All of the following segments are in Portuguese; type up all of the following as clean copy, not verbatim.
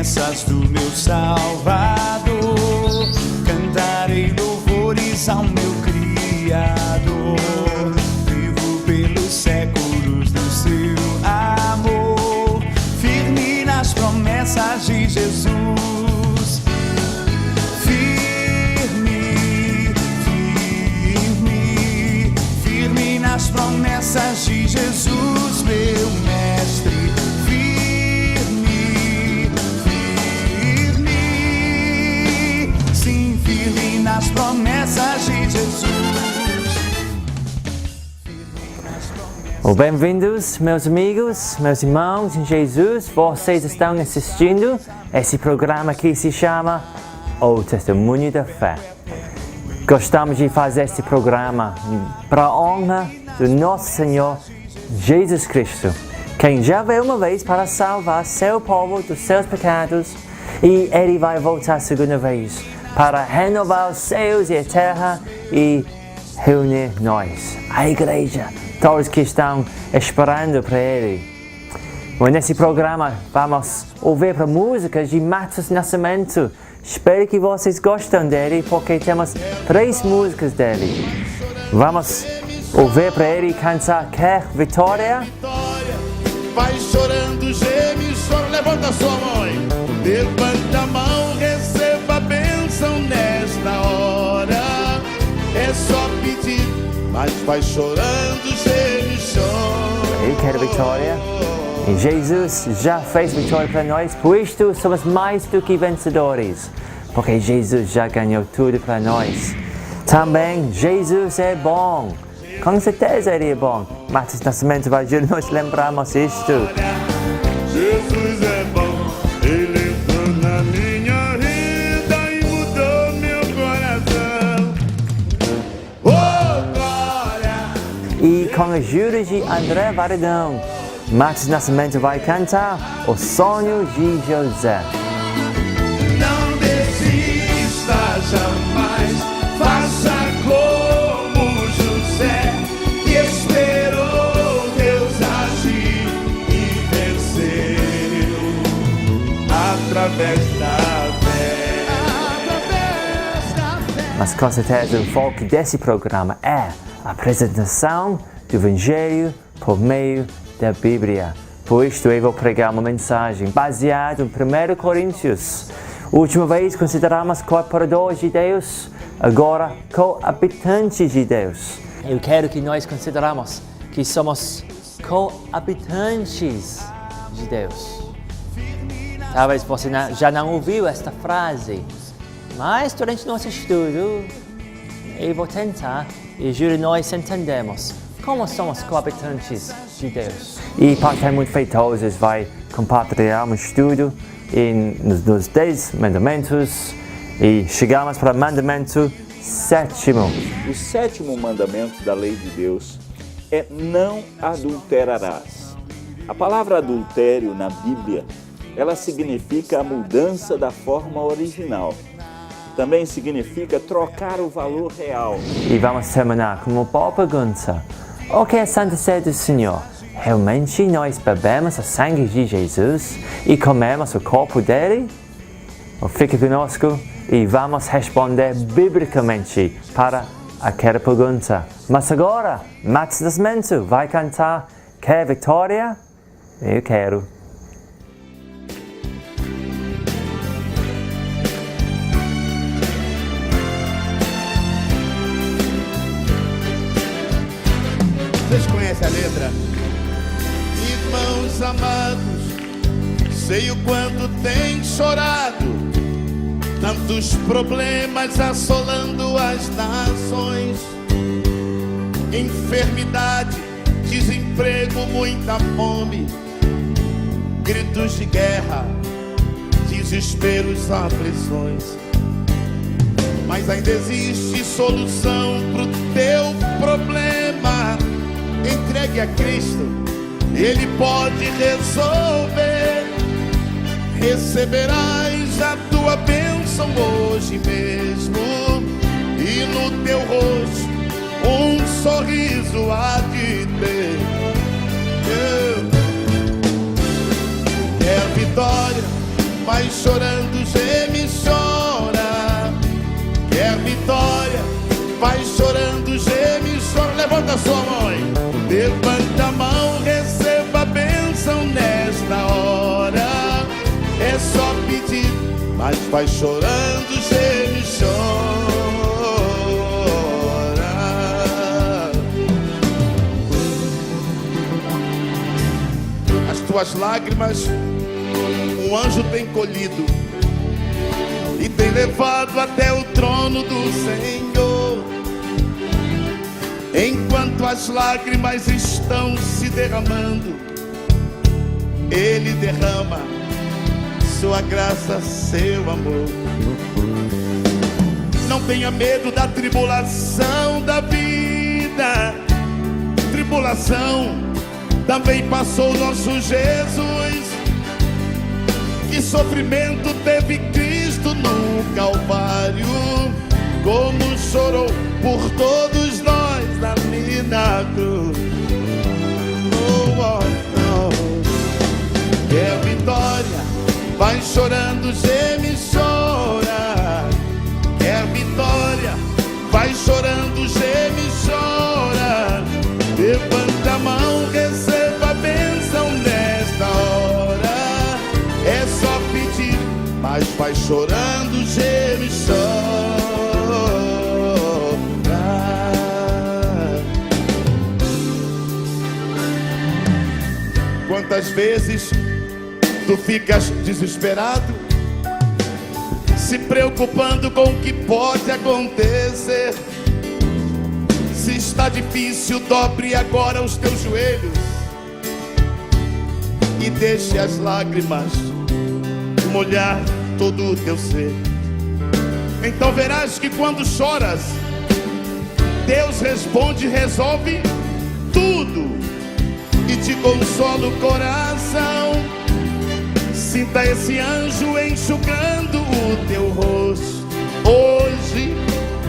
promessas do meu Salvador. Cantarei louvores ao meu Criador. Vivo pelos séculos do seu amor, firme nas promessas de Jesus. Firme nas promessas de Jesus, meu mestre. Nas promessas de Jesus. Bem-vindos, meus amigos, meus irmãos em Jesus. Vocês estão assistindo esse programa que se chama O Testemunho da Fé. Gostamos de fazer este programa para a honra do nosso Senhor Jesus Cristo, quem já veio uma vez para salvar seu povo dos seus pecados, e Ele vai voltar a segunda vez para renovar os céus e a terra e reunir nós, a igreja, todos que estão esperando para Ele. Nesse programa vamos ouvir para músicas de Matheus Nascimento. Espero que vocês gostem dele, porque temos 3 músicas dele. Vamos ouvir para ele cantar Quer Vitória. Vai chorando, geme, chora, levanta a sua mãe. Levanta a mão, receba a bênção nesta hora. É só pedir, mas vai chorando, geme, chora. Eu quero vitória. E Jesus já fez vitória para nós, por isto somos mais do que vencedores, porque Jesus já ganhou tudo para nós. Também Jesus é bom, com certeza Ele é bom. Matheus Nascimento vai ajudar nós a lembrarmos isto. Jesus é bom, Ele entrou na minha vida e mudou meu coração. Oh, glória! E com a ajuda de André Varadão, Matheus Nascimento vai cantar O Sonho de José. Não desista jamais, faça como José, que esperou Deus agir e venceu através da fé. Mas com certeza o foco desse programa é a apresentação do Evangelho por meio da Bíblia. Por isto eu vou pregar uma mensagem baseada em 1 Coríntios. Última vez consideramos cooperadores de Deus, agora coabitantes de Deus. Eu quero que nós consideramos que somos coabitantes de Deus. Talvez você já não ouviu esta frase, mas durante nosso estudo eu vou tentar e juro nós entendemos como somos coabitantes de Deus. E para ter muito feitosos vai compartilhar um estudo nos 10 mandamentos e chegamos para o mandamento 7º. O 7º mandamento da lei de Deus é não adulterarás. A palavra adultério na Bíblia, ela significa a mudança da forma original. Também significa trocar o valor real. E vamos terminar com uma boa pergunta. O que é a Santa Ceia do Senhor? Realmente nós bebemos o sangue de Jesus e comemos o corpo dele? Fique conosco e vamos responder biblicamente para aquela pergunta. Mas agora, Matheus Nascimento vai cantar Quer Vitória? Eu quero. Vocês conhecem a letra? Irmãos amados, sei o quanto tem chorado, tantos problemas assolando as nações, enfermidade, desemprego, muita fome, gritos de guerra, desesperos, aflições. Mas ainda existe solução pro teu problema. Entregue a Cristo, Ele pode resolver. Receberás a tua bênção hoje mesmo, e no teu rosto um sorriso há de ter. É vitória, mas vai chorando, geme e chora. Quer vitória, vai chorando, geme e chora. Levanta a sua mão, hein? Levanta a mão, receba a bênção nesta hora. É só pedir, mas vai chorando, geme e chora. As tuas lágrimas um anjo tem colhido e tem levado até o trono do Senhor. Enquanto as lágrimas estão se derramando, Ele derrama sua graça, seu amor. Não tenha medo da tribulação da vida. Tribulação também passou nosso Jesus. Que sofrimento teve Cristo no Calvário, como chorou por todos nós na cruz. Oh, oh, oh. Quer vitória, vai chorando, geme e chora. Quer vitória, vai chorando, geme e chora. Levanta a mão, receba a bênção nesta hora. É só pedir, mas vai chorando, geme e chora. Quantas vezes tu ficas desesperado, se preocupando com o que pode acontecer. Se está difícil, dobre agora os teus joelhos e deixe as lágrimas molhar todo o teu ser. Então verás que quando choras, Deus responde e resolve tudo e te consola o coração. Sinta esse anjo enxugando o teu rosto. Hoje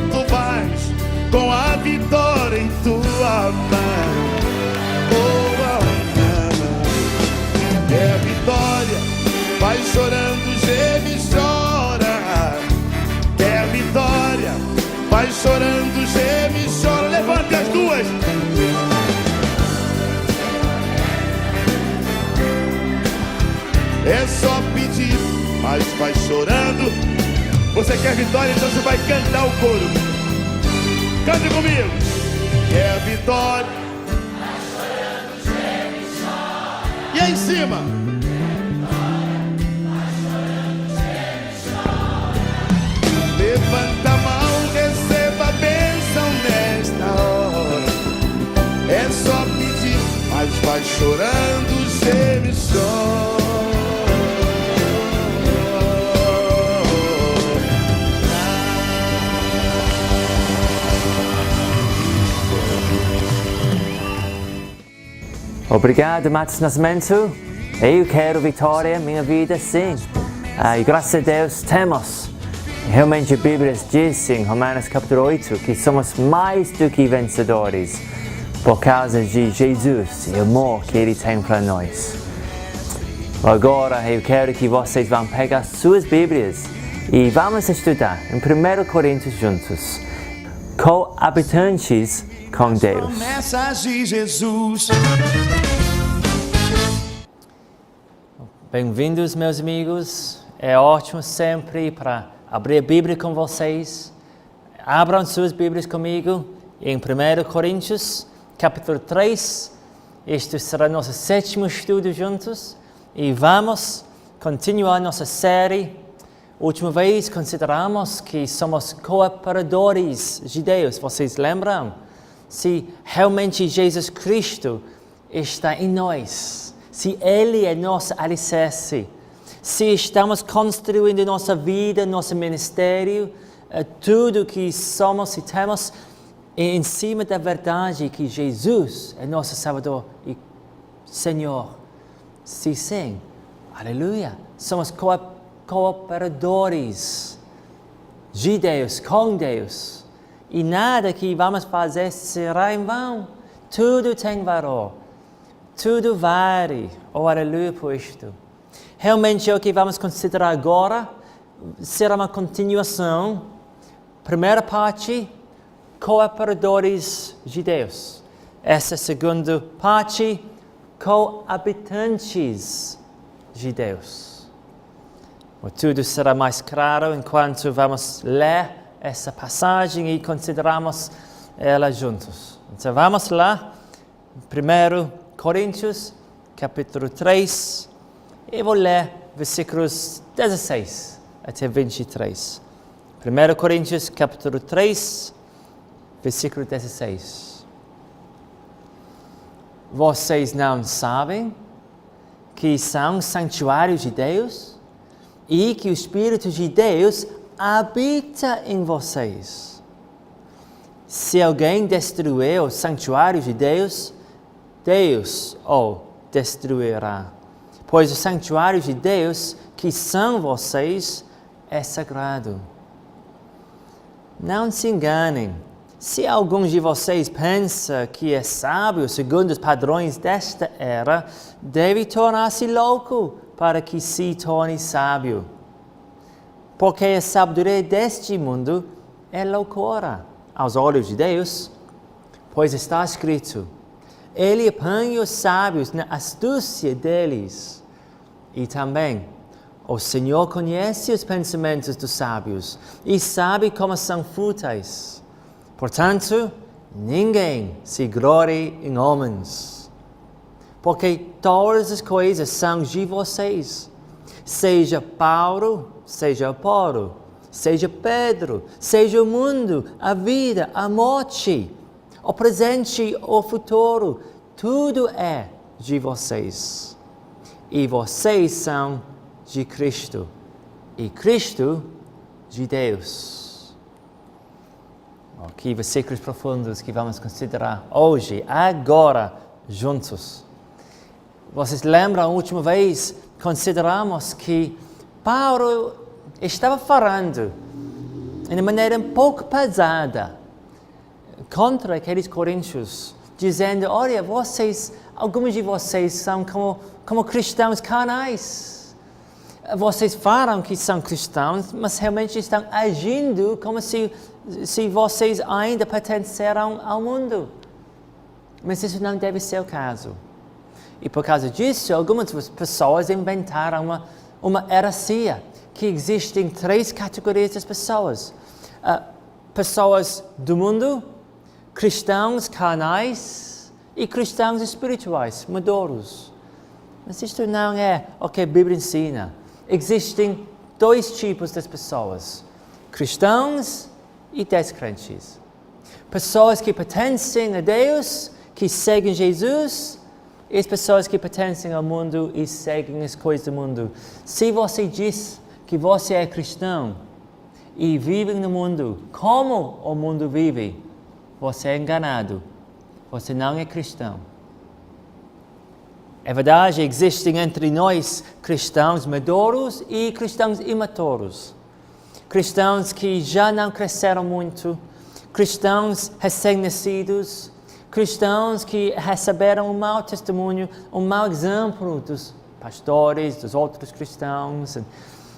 tu vais com a vitória em tua mão. Oh, oh, oh. É vitória, vai chorando, geme e chora. É vitória, vai chorando, geme e chora. Levante as duas. É só pedir, mas vai chorando. Você quer vitória, então você vai cantar o coro. Cante comigo. Quer vitória, vai chorando, geme e chora. E aí em cima. Vai chorando, geme e chora. Levanta a mão, receba a bênção nesta hora. É só pedir, mas vai chorando, geme e chora. Obrigado, Matos Nascimento. Eu quero vitória na minha vida, sim. E graças a Deus temos. Realmente a Bíblia diz em Romanos capítulo 8 que somos mais do que vencedores por causa de Jesus e o amor que Ele tem para nós. Agora eu quero que vocês vão pegar suas Bíblias e vamos estudar em 1 Coríntios juntos. Co-habitantes com Deus. Promessas de Jesus. Bem-vindos, meus amigos. É ótimo sempre para abrir a Bíblia com vocês. Abram suas Bíblias comigo em 1 Coríntios, capítulo 3. Este será nosso 7º estudo juntos. E vamos continuar nossa série. Última vez consideramos que somos cooperadores de Deus. Vocês lembram? Se realmente Jesus Cristo está em nós, se Ele é nosso alicerce, se estamos construindo nossa vida, nosso ministério, tudo que somos e temos em cima da verdade que Jesus é nosso Salvador e Senhor. Se sim, aleluia, somos cooperadores de Deus, com Deus. E nada que vamos fazer será em vão. Tudo tem valor. Tudo vale. Oh, aleluia por isto. Realmente o que vamos considerar agora será uma continuação. Primeira parte, cooperadores de Deus. Essa segunda parte, coabitantes de Deus. Tudo será mais claro enquanto vamos ler essa passagem e consideramos ela juntos. Então vamos lá, 1 Coríntios, capítulo 3, e vou ler versículos 16 até 23. 1 Coríntios, capítulo 3, versículo 16. Vocês não sabem que são santuários de Deus e que o Espírito de Deus habita em vocês. Se alguém destruir o santuário de Deus, Deus o destruirá. Pois o santuário de Deus, que são vocês, é sagrado. Não se enganem. Se algum de vocês pensa que é sábio segundo os padrões desta era, deve tornar-se louco para que se torne sábio. Porque a sabedoria deste mundo é loucura aos olhos de Deus, pois está escrito: Ele apanha os sábios na astúcia deles. E também, o Senhor conhece os pensamentos dos sábios e sabe como são fúteis. Portanto, ninguém se glorie em homens, porque todas as coisas são de vocês. Seja Paulo, seja Apolo, seja Pedro, seja o mundo, a vida, a morte, o presente, o futuro, tudo é de vocês. E vocês são de Cristo, e Cristo de Deus. Que versículos profundos que vamos considerar hoje, agora, juntos. Vocês lembram, a última vez, consideramos que Paulo estava falando de uma maneira um pouco pesada contra aqueles coríntios, dizendo: olha, alguns de vocês são como cristãos carnais. Vocês falam que são cristãos, mas realmente estão agindo como se vocês ainda pertenceram ao mundo. Mas isso não deve ser o caso. E por causa disso, algumas pessoas inventaram uma heresia, que existem 3 categorias de pessoas. Pessoas do mundo, cristãos carnais e cristãos espirituais, maduros. Mas isto não é o que a Bíblia ensina. Existem 2 tipos de pessoas: cristãos e descrentes. Pessoas que pertencem a Deus, que seguem Jesus, e as pessoas que pertencem ao mundo e seguem as coisas do mundo. Se você diz que você é cristão e vive no mundo como o mundo vive, você é enganado. Você não é cristão. É verdade, existem entre nós cristãos maduros e cristãos imaturos. Cristãos que já não cresceram muito, cristãos recém-nascidos, cristãos que receberam um mau testemunho, um mau exemplo dos pastores, dos outros cristãos.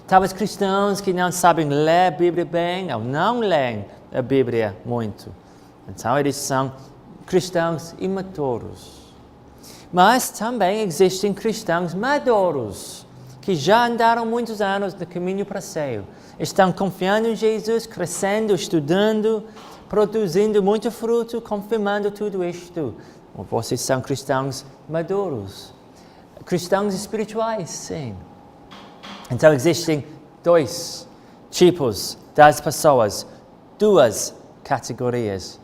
Talvez cristãos que não sabem ler a Bíblia bem ou não leem a Bíblia muito. Então eles são cristãos imaturos. Mas também existem cristãos maduros, que já andaram muitos anos no caminho para o céu. Estão confiando em Jesus, crescendo, estudando, produzindo muito fruto, confirmando tudo isto. Vocês são cristãos maduros. Cristãos espirituais, sim. Então existem 2 tipos das pessoas, 2 categorias.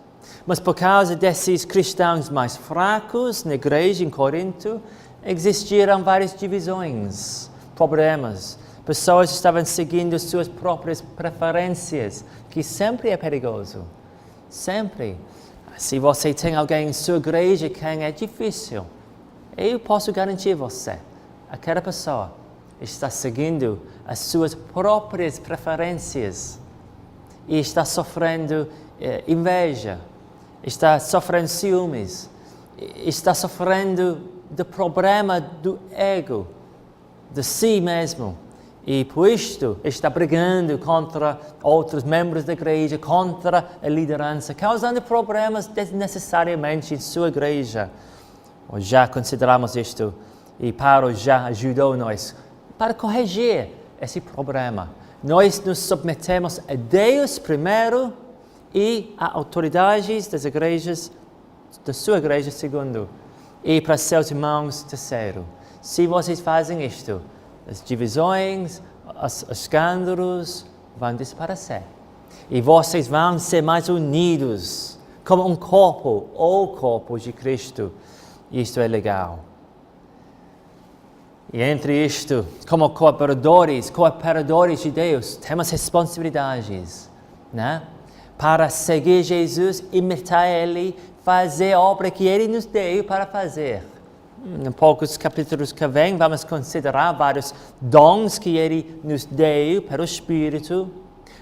Mas por causa desses cristãos mais fracos na igreja em Corinto, existiram várias divisões, problemas. Pessoas estavam seguindo suas próprias preferências, que sempre é perigoso. Sempre. Se você tem alguém em sua igreja que é difícil, eu posso garantir você, aquela pessoa está seguindo as suas próprias preferências e está sofrendo inveja, está sofrendo ciúmes, está sofrendo do problema do ego. de si mesmo. E por isto está brigando contra outros membros da igreja, contra a liderança, causando problemas desnecessariamente em sua igreja. Já consideramos isto e Paulo já ajudou nós para corrigir esse problema. Nós nos submetemos a Deus primeiro e a autoridades das igrejas, da sua igreja segundo, e para seus irmãos terceiro. Se vocês fazem isto, as divisões, os escândalos vão desaparecer. E vocês vão ser mais unidos como um corpo, o corpo de Cristo. E isto é legal. E entre isto, como cooperadores de Deus, temos responsabilidades, né? Para seguir Jesus, imitar Ele, fazer a obra que Ele nos deu para fazer. Em poucos capítulos que vêm, vamos considerar vários dons que Ele nos deu pelo Espírito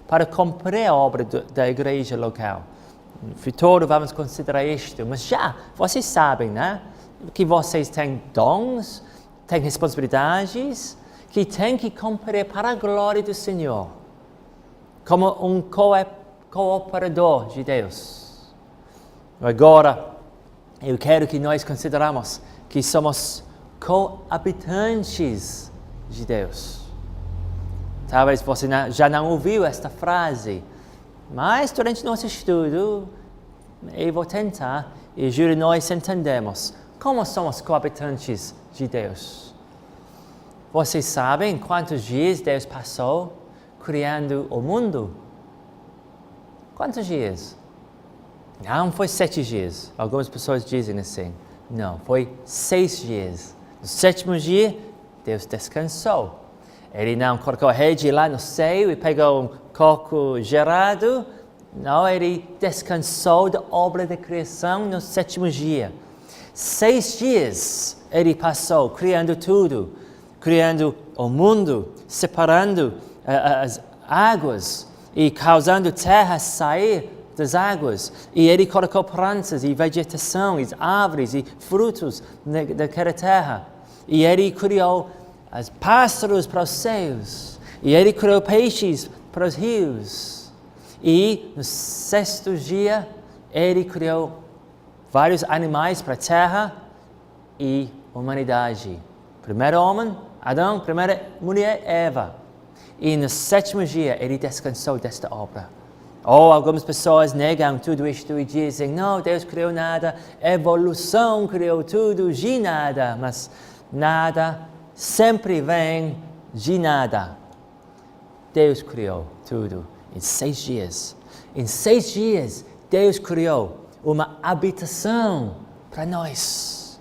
para cumprir a obra da igreja local. No futuro vamos considerar isto, mas já, vocês sabem, né? Que vocês têm dons, têm responsabilidades, que têm que cumprir para a glória do Senhor, como um cooperador de Deus. Agora, eu quero que nós consideramos que somos coabitantes de Deus. Talvez você já não ouviu esta frase, mas durante nosso estudo, eu vou tentar e juro nós entendemos como somos coabitantes de Deus. Vocês sabem quantos dias Deus passou criando o mundo? Quantos dias? Não foi 7 dias. Algumas pessoas dizem assim. Não, foi 6 dias. No 7º dia, Deus descansou. Ele não colocou a rede lá no céu e pegou um coco gerado. Não, ele descansou da obra da criação no 7º dia. 6 dias ele passou criando tudo, criando o mundo, separando as águas e causando terra sair das águas. E ele colocou plantas e vegetação, e árvores e frutos daquela terra. E ele criou os pássaros para os céus. E ele criou peixes para os rios. E no 6º dia, ele criou vários animais para a terra e humanidade. Primeiro homem, Adão, primeira mulher, Eva. E no 7º dia, ele descansou desta obra. Algumas pessoas negam tudo isto e dizem, não, Deus criou nada, evolução criou tudo de nada, mas nada sempre vem de nada. Deus criou tudo em 6 dias. Em 6 dias, Deus criou uma habitação para nós.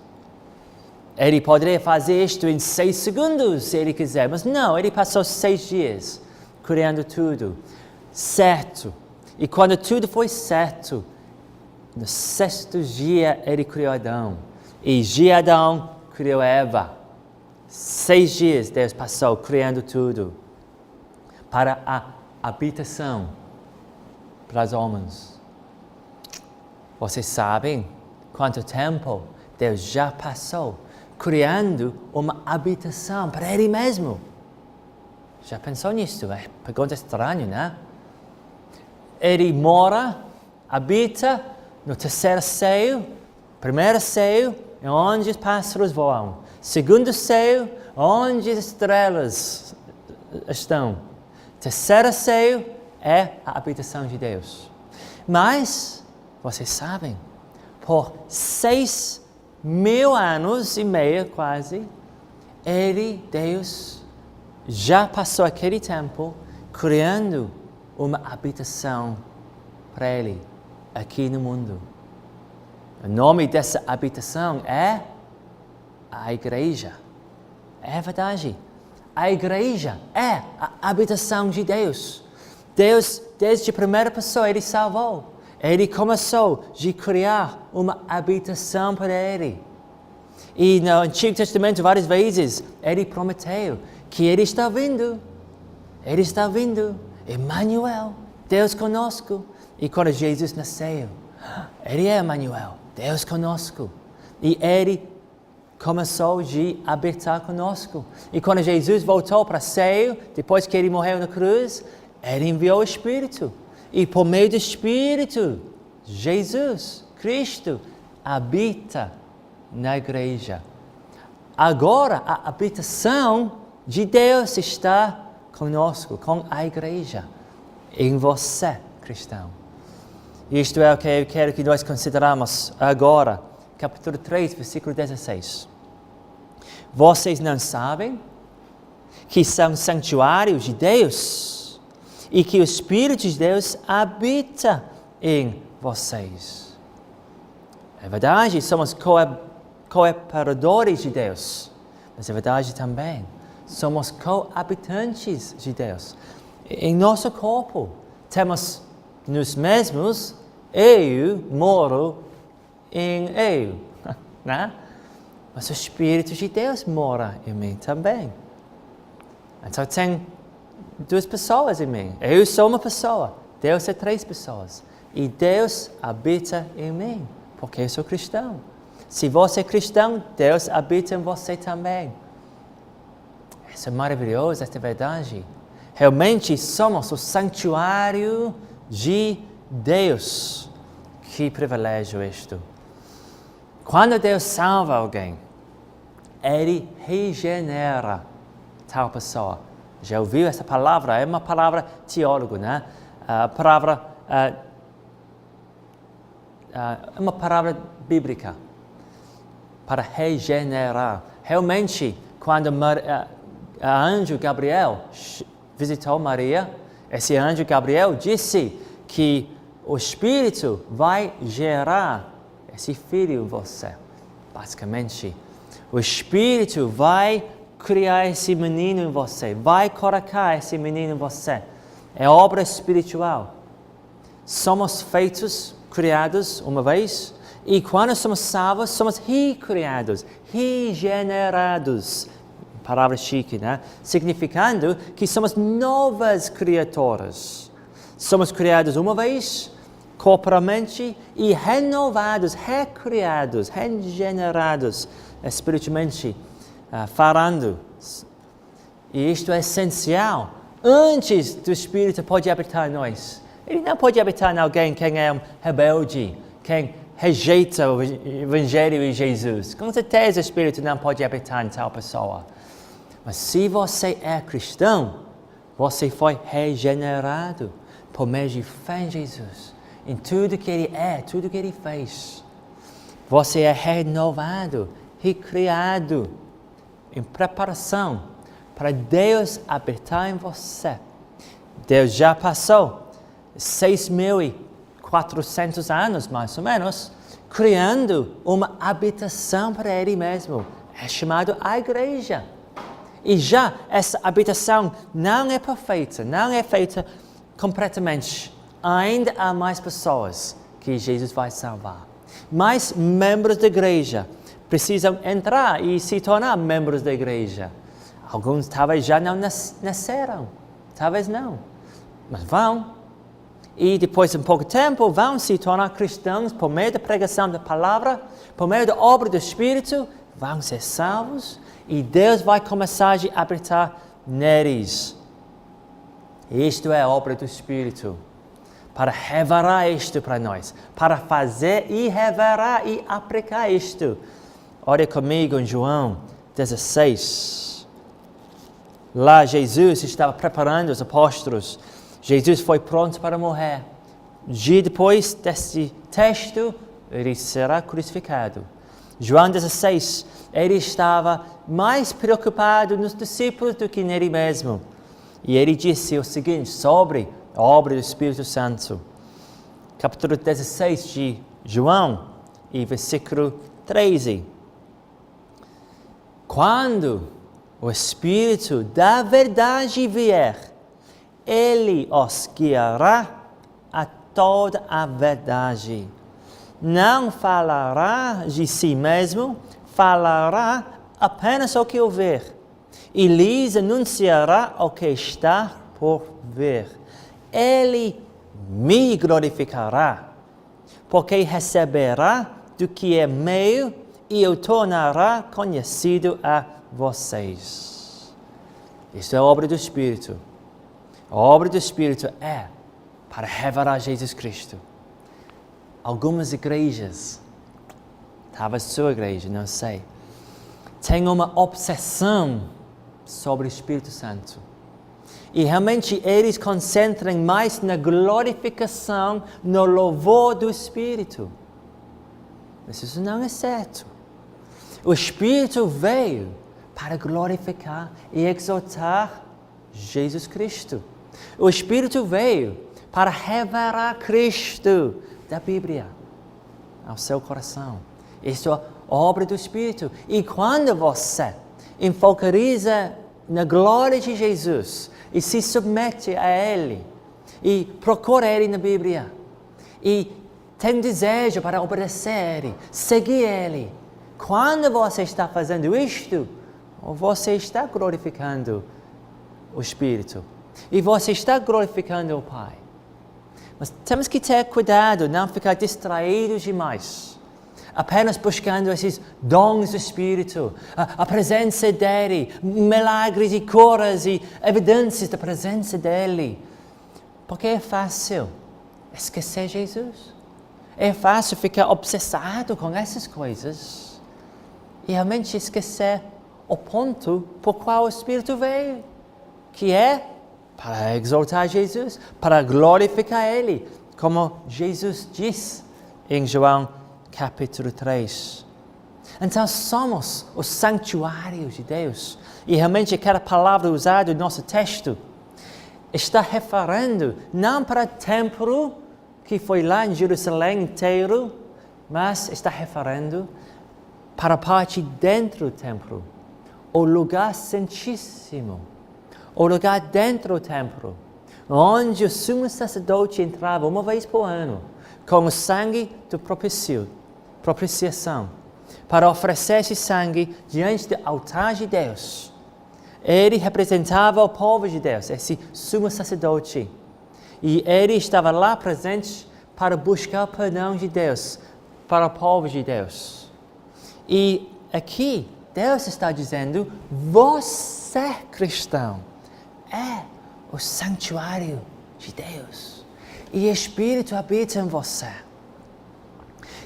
Ele poderia fazer isto em 6 segundos, se ele quiser, mas não, ele passou 6 dias criando tudo certo. E quando tudo foi certo, no 6º dia ele criou Adão. E de Adão criou Eva. 6 dias Deus passou criando tudo para a habitação para os homens. Vocês sabem quanto tempo Deus já passou criando uma habitação para Ele mesmo? Já pensou nisso? É pergunta estranha, né? Ele mora, habita no 3º céu, 1º céu, é onde os pássaros voam. 2º céu, onde as estrelas estão. 3º céu é a habitação de Deus. Mas, vocês sabem, por 6.000 anos e meio quase, Deus, já passou aquele tempo criando uma habitação para Ele aqui no mundo. O nome dessa habitação é a igreja. É verdade. A igreja é a habitação de Deus. Deus, desde a primeira pessoa, Ele salvou. Ele começou a criar uma habitação para Ele. E no Antigo Testamento, várias vezes, Ele prometeu que Ele está vindo. Ele está vindo. Emmanuel, Deus conosco. E quando Jesus nasceu, Ele é Emmanuel, Deus conosco. E Ele começou a habitar conosco. E quando Jesus voltou para o céu, depois que ele morreu na cruz, ele enviou o Espírito. E por meio do Espírito, Jesus, Cristo, habita na igreja. Agora a habitação de Deus está conosco, com a igreja, em você, cristão. Isto é o que eu quero que nós consideramos agora, capítulo 3, versículo 16. Vocês não sabem que são santuários de Deus e que o Espírito de Deus habita em vocês. É verdade, somos cooperadores de Deus, mas é verdade também, somos coabitantes de Deus. Em nosso corpo, temos nós mesmos, eu moro em eu, né? Mas o Espírito de Deus mora em mim também. Então tem 2 pessoas em mim. Eu sou uma pessoa, Deus é 3 pessoas. E Deus habita em mim, porque eu sou cristão. Se você é cristão, Deus habita em você também. Isso é maravilhoso, esta é verdade. Realmente somos o santuário de Deus. Que privilégio isto. Quando Deus salva alguém, Ele regenera tal pessoa. Já ouviu essa palavra? É uma palavra teólogo, né? É uma palavra bíblica. Para regenerar. Realmente, quando a anjo Gabriel visitou Maria, esse anjo Gabriel disse que o Espírito vai gerar esse filho em você. Basicamente, o Espírito vai criar esse menino em você, vai colocar esse menino em você. É obra espiritual. Somos feitos, criados uma vez, e quando somos salvos, somos recriados, regenerados. Palavra chique, né? Significando que somos novas criaturas. Somos criados uma vez, corporalmente, e renovados, recriados, regenerados espiritualmente, falando. E isto é essencial. Antes do Espírito pode habitar em nós. Ele não pode habitar em alguém quem é um rebelde, quem rejeita o Evangelho de Jesus. Com certeza o Espírito não pode habitar em tal pessoa. Mas se você é cristão, você foi regenerado por meio de fé em Jesus, em tudo que Ele é, tudo que Ele fez. Você é renovado, recriado, em preparação para Deus habitar em você. Deus já passou 6.400 anos, mais ou menos, criando uma habitação para Ele mesmo. É chamado a igreja. E já essa habitação não é perfeita, não é feita completamente. Ainda há mais pessoas que Jesus vai salvar. Mais membros da igreja precisam entrar e se tornar membros da igreja. Alguns talvez já não nasceram, talvez não, mas vão. E depois de um pouco tempo vão se tornar cristãos por meio da pregação da palavra, por meio da obra do Espírito, vão ser salvos e Deus vai começar a habitar neles. Isto é a obra do Espírito, para revelar isto para nós, para fazer e revelar e aplicar isto. Olha comigo em João 16. Lá Jesus estava preparando os apóstolos. Jesus foi pronto para morrer. E depois desse texto, ele será crucificado. João 16, ele estava mais preocupado nos discípulos do que nele mesmo. E ele disse o seguinte sobre a obra do Espírito Santo. Capítulo 16 de João, e versículo 13. Quando o Espírito da verdade vier, Ele os guiará a toda a verdade. Não falará de si mesmo, falará apenas o que ouvir, e lhes anunciará o que está por vir. Ele me glorificará, porque receberá do que é meu e eu tornará conhecido a vocês. Isto é a obra do Espírito. A obra do Espírito é para revelar Jesus Cristo. Algumas igrejas, talvez sua igreja, não sei, têm uma obsessão sobre o Espírito Santo. E realmente eles concentram mais na glorificação, no louvor do Espírito. Mas isso não é certo. O Espírito veio para glorificar e exaltar Jesus Cristo. O Espírito veio para revelar Cristo da Bíblia ao seu coração. Isso é a obra do Espírito. E quando você enfocaliza na glória de Jesus e se submete a Ele e procura Ele na Bíblia e tem desejo para obedecer Ele, seguir Ele, quando você está fazendo isto, você está glorificando o Espírito e você está glorificando o Pai. Mas temos que ter cuidado, não ficar distraídos demais, apenas buscando esses dons do Espírito, a presença dEle, milagres e curas e evidências da presença dEle. Porque é fácil esquecer Jesus. É fácil ficar obsessado com essas coisas e realmente esquecer o ponto por qual o Espírito veio, que é para exaltar Jesus, para glorificar Ele, como Jesus diz em João capítulo 3. Então somos o santuário de Deus. E realmente cada palavra usada no nosso texto está referindo não para o templo que foi lá em Jerusalém inteiro, mas está referindo para a parte dentro do templo, o lugar santíssimo, o lugar dentro do templo, onde o sumo sacerdote entrava uma vez por ano com o sangue do propiciação, para oferecer esse sangue diante do altar de Deus. Ele representava o povo de Deus, esse sumo sacerdote. E ele estava lá presente para buscar o perdão de Deus para o povo de Deus. E aqui, Deus está dizendo, você, cristão, é o santuário de Deus. E o Espírito habita em você.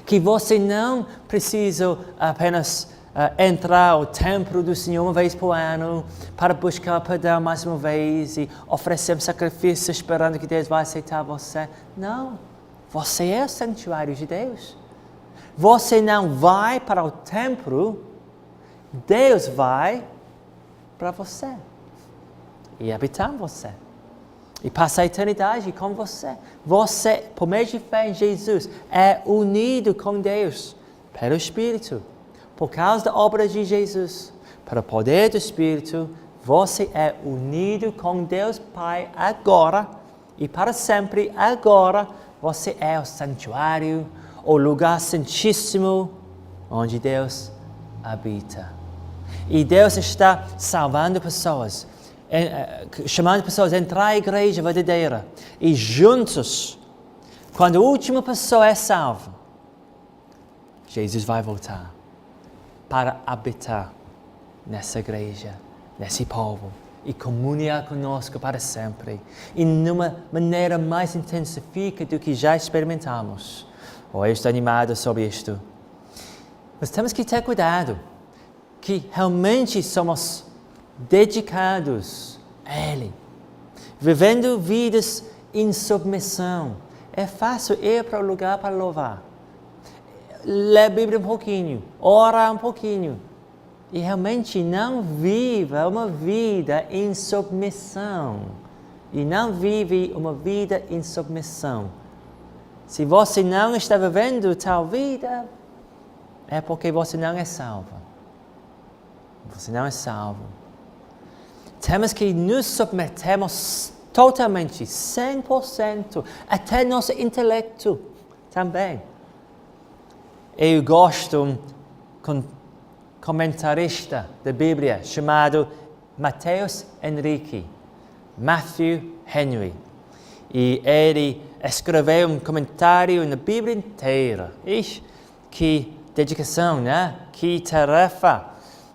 Que você não precisa apenas entrar ao templo do Senhor uma vez por ano para buscar perdão mais uma vez e oferecer um sacrifício esperando que Deus vai aceitar você. Não, você é o santuário de Deus. Você não vai para o templo, Deus vai para você e habitar em você e passar a eternidade com você. Você, por meio de fé em Jesus, é unido com Deus pelo Espírito. Por causa da obra de Jesus, pelo poder do Espírito, você é unido com Deus Pai agora e para sempre. Agora, você é o santuário, o lugar santíssimo onde Deus habita. E Deus está salvando pessoas, chamando pessoas a entrar à igreja verdadeira. E juntos, quando a última pessoa é salva, Jesus vai voltar para habitar nessa igreja, nesse povo, e comunhar conosco para sempre. E numa maneira mais intensifica do que já experimentamos. Eu estou animado sobre isto. Mas temos que ter cuidado, que realmente somos dedicados a Ele, vivendo vidas em submissão. É fácil ir para o lugar para louvar, ler a Bíblia um pouquinho, orar um pouquinho, e realmente não viva uma vida em submissão. E não vive uma vida em submissão. Se você não está vivendo tal vida, é porque você não é salvo. Você não é salvo. Temos que nos submetermos totalmente, 100%, até nosso intelecto também. Eu gosto de um comentarista da Bíblia chamado Mateus Henrique, Matthew Henry. E ele escreveu um comentário na Bíblia inteira, que dedicação, né? Que tarefa.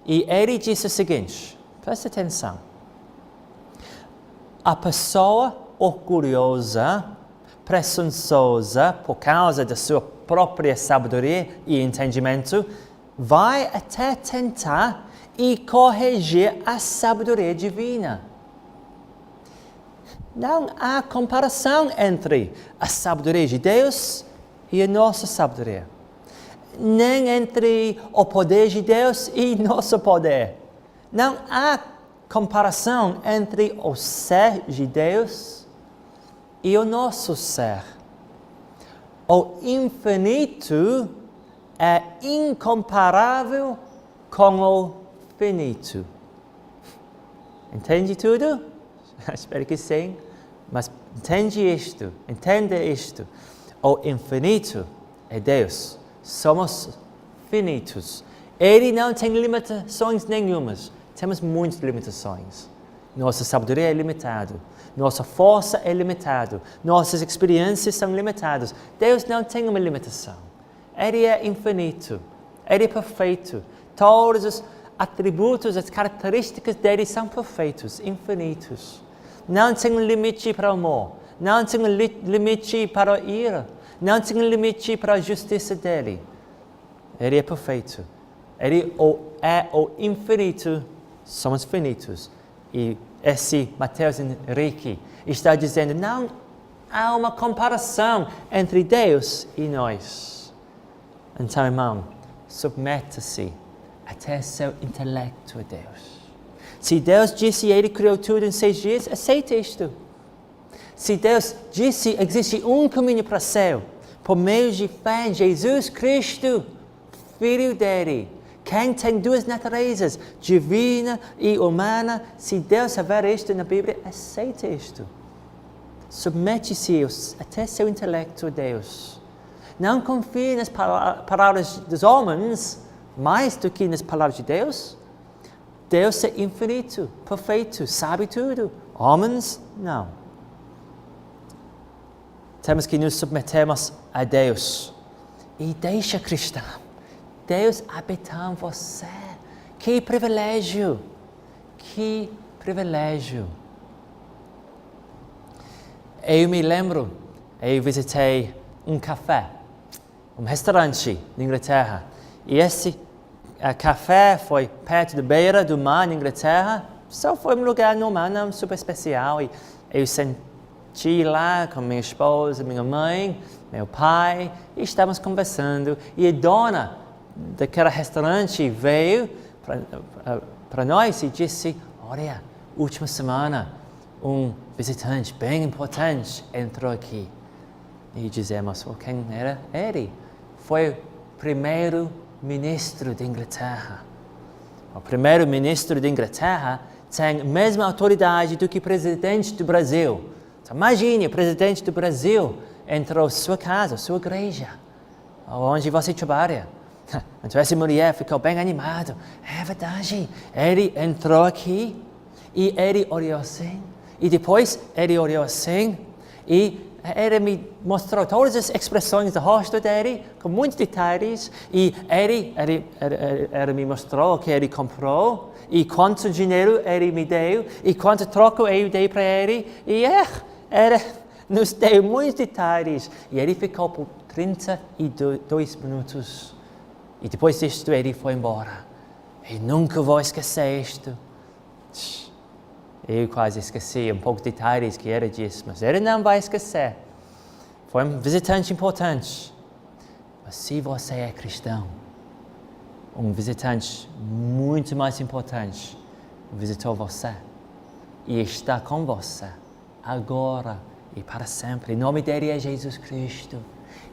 E ele disse o seguinte, presta atenção. A pessoa orgulhosa, presunçosa, por causa da sua própria sabedoria e entendimento, vai até tentar e corrigir a sabedoria divina. Não há comparação entre a sabedoria de Deus e a nossa sabedoria. Nem entre o poder de Deus e nosso poder. Não há comparação entre o ser de Deus e o nosso ser. O infinito é incomparável com o finito. Entende tudo? Espero que sim. Mas entenda isto. O infinito é Deus. Somos finitos. Ele não tem limitações nenhumas. Temos muitas limitações. Nossa sabedoria é limitada. Nossa força é limitada. Nossas experiências são limitadas. Deus não tem uma limitação. Ele é infinito. Ele é perfeito. Todos os atributos, as características dele são perfeitos, infinitos. Não tem limite para o amor. Não tem limite para a ira. Não tem limite para a justiça dele. Ele é perfeito. Ele é o infinito. Somos finitos. E esse Mateus Henrique está dizendo, não há uma comparação entre Deus e nós. Então, irmão, submeta-se até seu intelecto a Deus. Se Deus disse que Ele criou tudo em 6 dias, aceita isto. Se Deus disse que existe um caminho para o céu, por meio de fé em Jesus Cristo, Filho dele, quem tem 2 naturezas, divina e humana, se Deus houver isto na Bíblia, aceita isto. Submete-se até seu intelecto a Deus. Não confie nas palavras dos homens mais do que nas palavras de Deus. Deus é infinito, perfeito, sabe tudo. Homens, não. Temos que nos submetermos a Deus. E deixa, cristão, Deus habitar em você. Que privilégio! Que privilégio! Eu me lembro, eu visitei um café, um restaurante na Inglaterra. E esse café foi perto da beira do mar na Inglaterra. Só foi um lugar normal, não super especial. E eu senti lá com minha esposa, minha mãe, meu pai, e estávamos conversando. E a dona daquele restaurante veio para nós e disse, olha, última semana, um visitante bem importante entrou aqui. E dizemos, quem era ele? Foi o primeiro-ministro da Inglaterra. O primeiro-ministro da Inglaterra tem a mesma autoridade do que o presidente do Brasil. Então, imagine, o presidente do Brasil entrou em sua casa, sua igreja, onde você trabalha. Então essa mulher ficou bem animada. É verdade, ele entrou aqui e ele olhou assim. E depois ele olhou assim e ele me mostrou todas as expressões do rosto dele, com muitos detalhes. E ele me mostrou que ele comprou, e quanto dinheiro ele me deu, e quanto troco eu dei para ele. E ele nos deu muitos detalhes. E ele ficou por 32 minutos. E depois disto ele foi embora. Eu nunca vou esquecer isto. Eu quase esqueci um pouco de detalhes que ele disse, mas ele não vai esquecer. Foi um visitante importante. Mas se você é cristão, um visitante muito mais importante visitou você e está com você agora e para sempre. O nome dele é Jesus Cristo.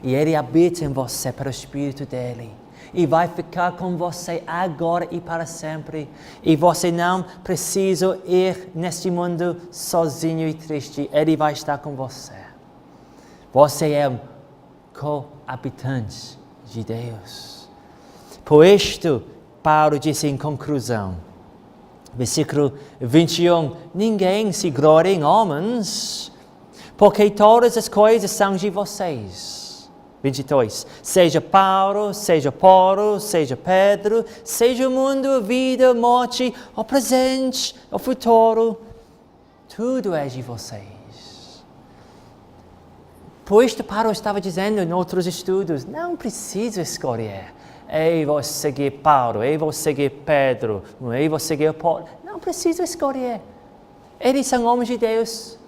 E ele habita em você pelo Espírito dele. E vai ficar com você agora e para sempre. E você não precisa ir neste mundo sozinho e triste. Ele vai estar com você. Você é um co-habitante de Deus. Por isto, Paulo disse em conclusão, versículo 21, ninguém se glorie em homens, porque todas as coisas são de vocês. 22. Seja Paulo, seja Paulo, seja Pedro, seja o mundo, a vida, a morte, o presente, o futuro, tudo é de vocês. Por isto Paulo estava dizendo em outros estudos, não preciso escolher. Eu vou seguir Paulo, eu vou seguir Pedro, eu vou seguir Paulo. Não preciso escolher. Eles são homens de Deus.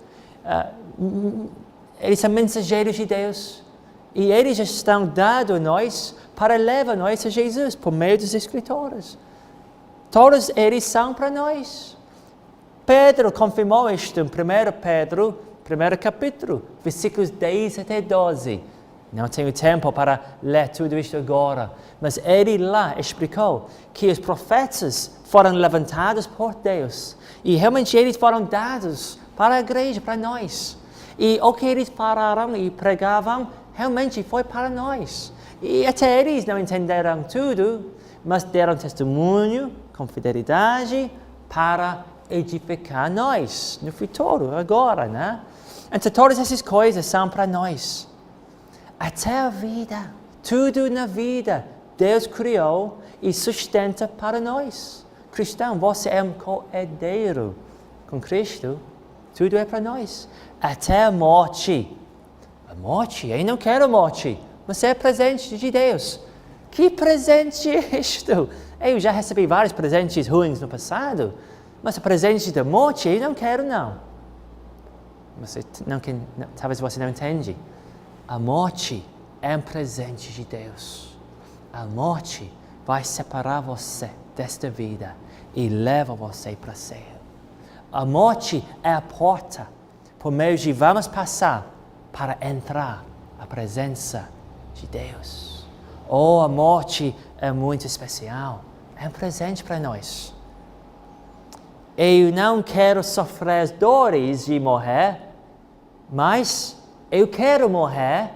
Eles são mensageiros de Deus. E eles estão dados a nós para levar nós a Jesus por meio dos Escritores. Todos eles são para nós. Pedro confirmou isto em 1 Pedro, primeiro capítulo, versículos 10 até 12. Não tenho tempo para ler tudo isto agora, mas ele lá explicou que os profetas foram levantados por Deus e realmente eles foram dados para a igreja, para nós. E o que eles falaram e pregavam realmente foi para nós. E até eles não entenderam tudo, mas deram testemunho com fidelidade para edificar nós no futuro, agora, né? Então todas essas coisas são para nós. Até a vida, tudo na vida, Deus criou e sustenta para nós. Cristão, você é um co-herdeiro com Cristo, tudo é para nós. Até a morte. A morte? Eu não quero morte. Você é presente de Deus. Que presente é isto? Eu já recebi vários presentes ruins no passado, mas o presente da morte eu não quero não. Talvez você não entende. A morte é um presente de Deus. A morte vai separar você desta vida e leva você para o céu. A morte é a porta por meio de vamos passar para entrar a presença de Deus. Oh, a morte é muito especial. É um presente para nós. Eu não quero sofrer as dores de morrer, mas eu quero morrer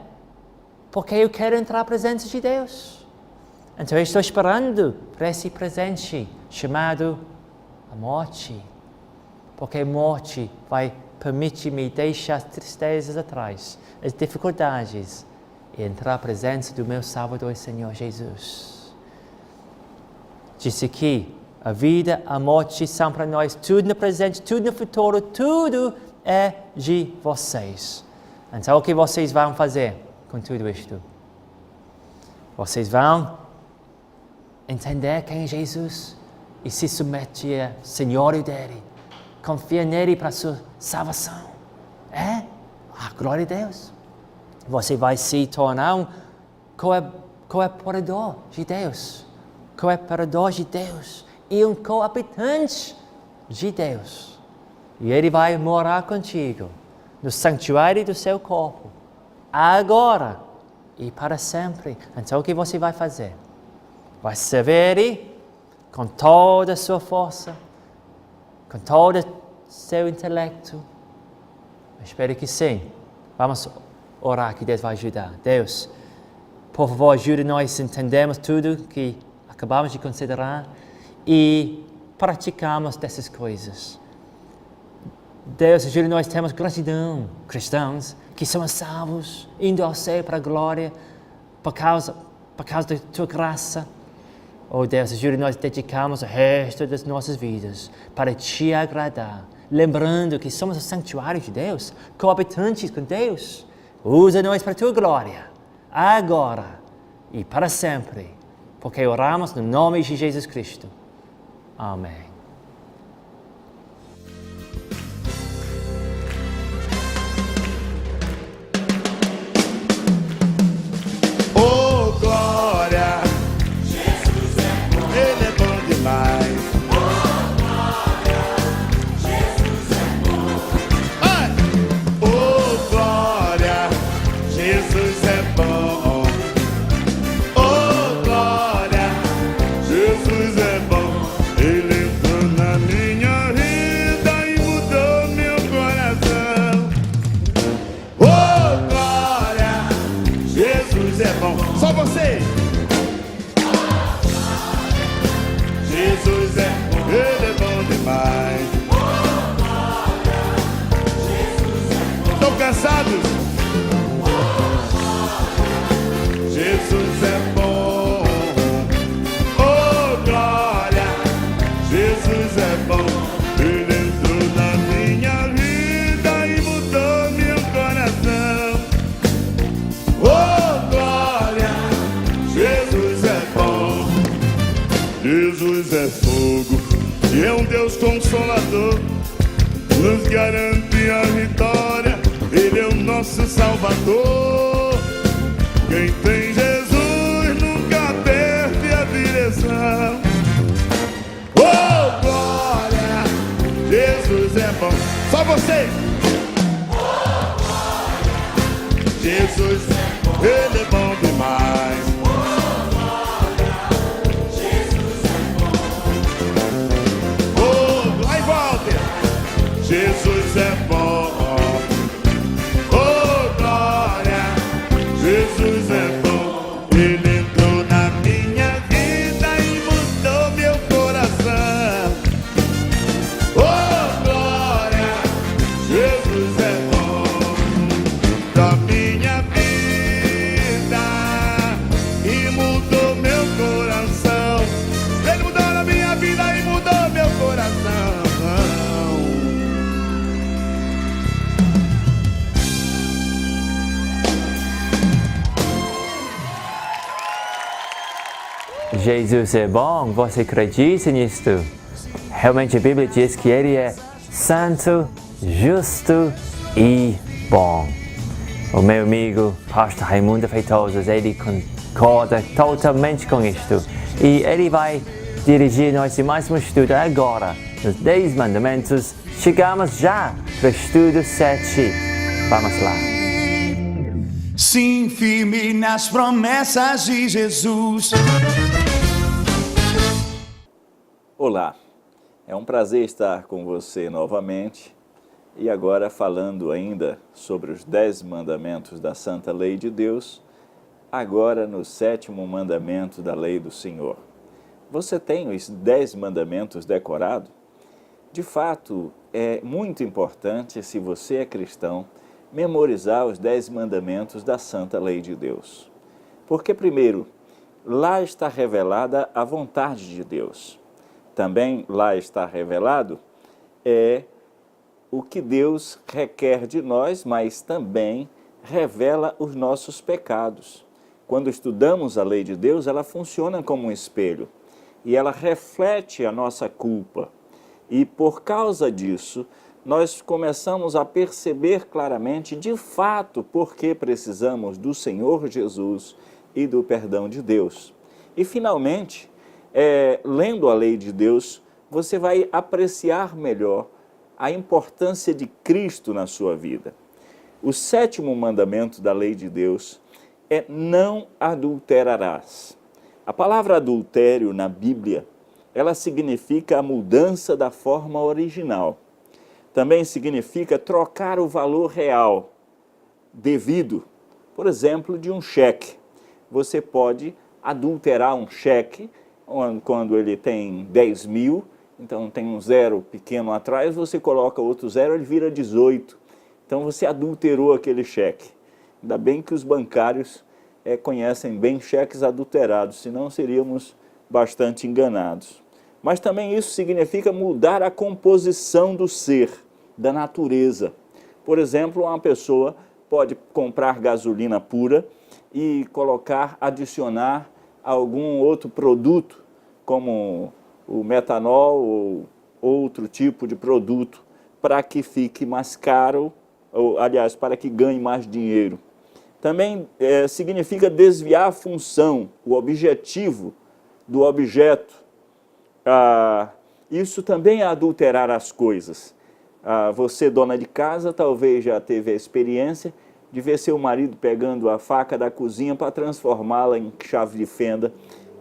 porque eu quero entrar na presença de Deus. Então eu estou esperando por esse presente chamado a morte. Porque a morte vai permitir-me deixar as tristezas atrás, as dificuldades, e entrar na presença do meu Salvador e Senhor Jesus. Disse que a vida, a morte são para nós, tudo no presente, tudo no futuro, tudo é de vocês. Então o que vocês vão fazer com tudo isto? Vocês vão entender quem é Jesus e se submeter ao senhorio dele. Confia nele para a sua salvação. Glória a Deus. Você vai se tornar um cooperador de Deus. Cooperador de Deus. E um coabitante de Deus. E ele vai morar contigo no santuário do seu corpo. Agora e para sempre. Então o que você vai fazer? Vai servir ele com toda a sua força, com todo o seu intelecto. Eu espero que sim. Vamos orar que Deus vai ajudar. Deus, por favor, ajude-nos a entendermos tudo que acabamos de considerar e praticamos dessas coisas. Deus, ajude-nos a termos gratidão, cristãos, que somos salvos, indo ao céu para a glória, por causa da tua graça. Oh Deus, ajude-nos a dedicarmos o resto das nossas vidas para te agradar, lembrando que somos o santuário de Deus, coabitantes com Deus. Usa-nos para a tua glória, agora e para sempre, porque oramos no nome de Jesus Cristo. Amém. Oh, glória! Jesus é bom. Ele é bom demais. Oh, glória! Jesus é bom. Ai! Oh, glória! Jesus é bom. Oh, glória! Jesus é bom. Ele entrou na minha vida e mudou meu coração. Oh, glória! Jesus é bom. Só você. Jesus é bom. Ele é bom demais. Estão cansados? Jesus é fogo e é um Deus consolador, nos garante a vitória, Ele é o nosso Salvador. Quem tem Jesus nunca perde a direção. Oh, glória, Jesus é bom. Só você. Oh, glória, Jesus, Ele é bom demais. Jesus é bom, oh glória, Jesus é bom. Ele entrou na minha vida e mudou meu coração. Oh glória, Jesus é bom da minha vida e mudou meu coração. Ele mudou na minha vida e mudou meu coração. Jesus é bom, você acredita nisto? Realmente a Bíblia diz que Ele é santo, justo e bom. O meu amigo, pastor Raimundo Feitosa, ele concorda totalmente com isto. E ele vai dirigir nosso mais um estudo agora, nos 10 mandamentos. Chegamos já para o estudo 7. Vamos lá. Sim, firme nas promessas de Jesus. Olá, é um prazer estar com você novamente e agora falando ainda sobre os 10 mandamentos da Santa Lei de Deus, agora no 7º mandamento da Lei do Senhor. Você tem os 10 mandamentos decorados? De fato, é muito importante, se você é cristão, memorizar os 10 mandamentos da Santa Lei de Deus. Porque, primeiro, lá está revelada a vontade de Deus. Também lá está revelado o que Deus requer de nós, mas também revela os nossos pecados. Quando estudamos a lei de Deus, ela funciona como um espelho e ela reflete a nossa culpa. E por causa disso, nós começamos a perceber claramente, de fato, por que precisamos do Senhor Jesus e do perdão de Deus. E, finalmente, lendo a lei de Deus, você vai apreciar melhor a importância de Cristo na sua vida. O 7º mandamento da lei de Deus é: não adulterarás. A palavra adultério na Bíblia, ela significa a mudança da forma original. Também significa trocar o valor real, devido, por exemplo, de um cheque. Você pode adulterar um cheque quando ele tem 10 mil, então tem um zero pequeno atrás, você coloca outro zero, ele vira 18. Então você adulterou aquele cheque. Ainda bem que os bancários conhecem bem cheques adulterados, senão seríamos bastante enganados. Mas também isso significa mudar a composição do ser, da natureza. Por exemplo, uma pessoa pode comprar gasolina pura e adicionar algum outro produto, como o metanol ou outro tipo de produto, para que fique mais caro, ou, aliás, para que ganhe mais dinheiro. Também significa desviar a função, o objetivo do objeto. Isso também é adulterar as coisas. Você, dona de casa, talvez já teve a experiência de ver seu marido pegando a faca da cozinha para transformá-la em chave de fenda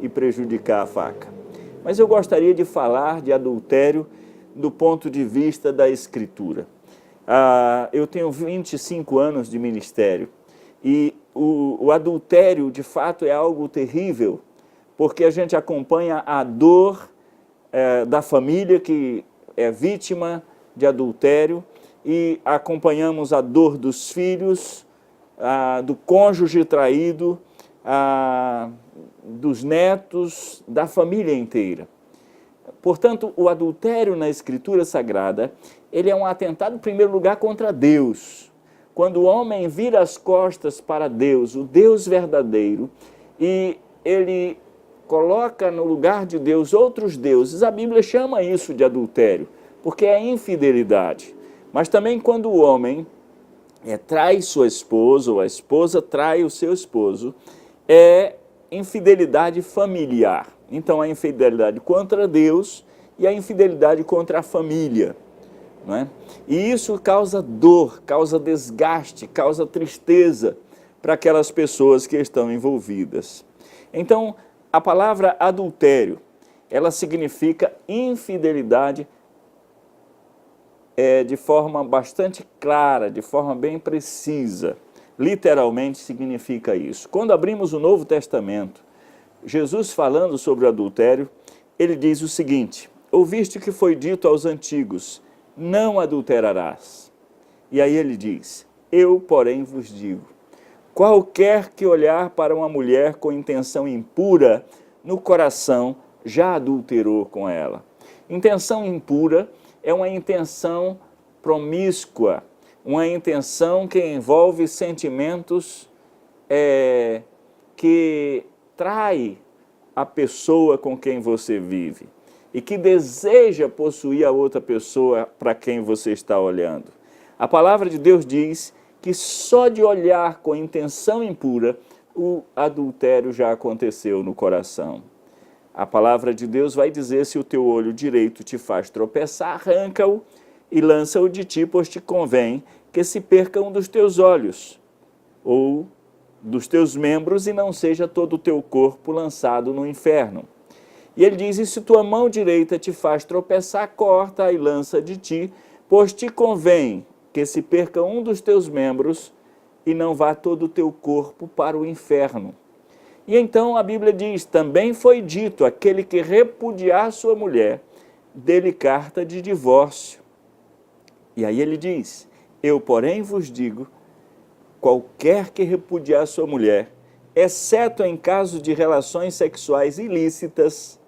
e prejudicar a faca. Mas eu gostaria de falar de adultério do ponto de vista da Escritura. Eu tenho 25 anos de ministério e o adultério, de fato, é algo terrível, porque a gente acompanha a dor da família que é vítima de adultério e acompanhamos a dor dos filhos, do cônjuge traído, dos netos, da família inteira. Portanto, o adultério na Escritura Sagrada, ele é um atentado, em primeiro lugar, contra Deus. Quando o homem vira as costas para Deus, o Deus verdadeiro, e ele coloca no lugar de Deus outros deuses, a Bíblia chama isso de adultério, porque é infidelidade. Mas também quando o homem trai sua esposa, ou a esposa trai o seu esposo, é infidelidade familiar. Então, a infidelidade contra Deus e a infidelidade contra a família. Não é? E isso causa dor, causa desgaste, causa tristeza para aquelas pessoas que estão envolvidas. Então, a palavra adultério, ela significa infidelidade de forma bastante clara, de forma bem precisa. Literalmente significa isso. Quando abrimos o Novo Testamento, Jesus falando sobre o adultério, ele diz o seguinte: ouviste que foi dito aos antigos, não adulterarás. E aí ele diz, eu, porém, vos digo, qualquer que olhar para uma mulher com intenção impura, no coração já adulterou com ela. Intenção impura é uma intenção promíscua, uma intenção que envolve sentimentos que trai a pessoa com quem você vive e que deseja possuir a outra pessoa para quem você está olhando. A palavra de Deus diz que só de olhar com intenção impura, o adultério já aconteceu no coração. A palavra de Deus vai dizer, se o teu olho direito te faz tropeçar, arranca-o e lança-o de ti, pois te convém que se perca um dos teus olhos, ou dos teus membros, e não seja todo o teu corpo lançado no inferno. E ele diz, e se tua mão direita te faz tropeçar, corta e lança de ti, pois te convém que se perca um dos teus membros e não vá todo o teu corpo para o inferno. E então a Bíblia diz, também foi dito, aquele que repudiar sua mulher, dê-lhe carta de divórcio. E aí ele diz, eu, porém, vos digo, qualquer que repudiar sua mulher, exceto em caso de relações sexuais ilícitas,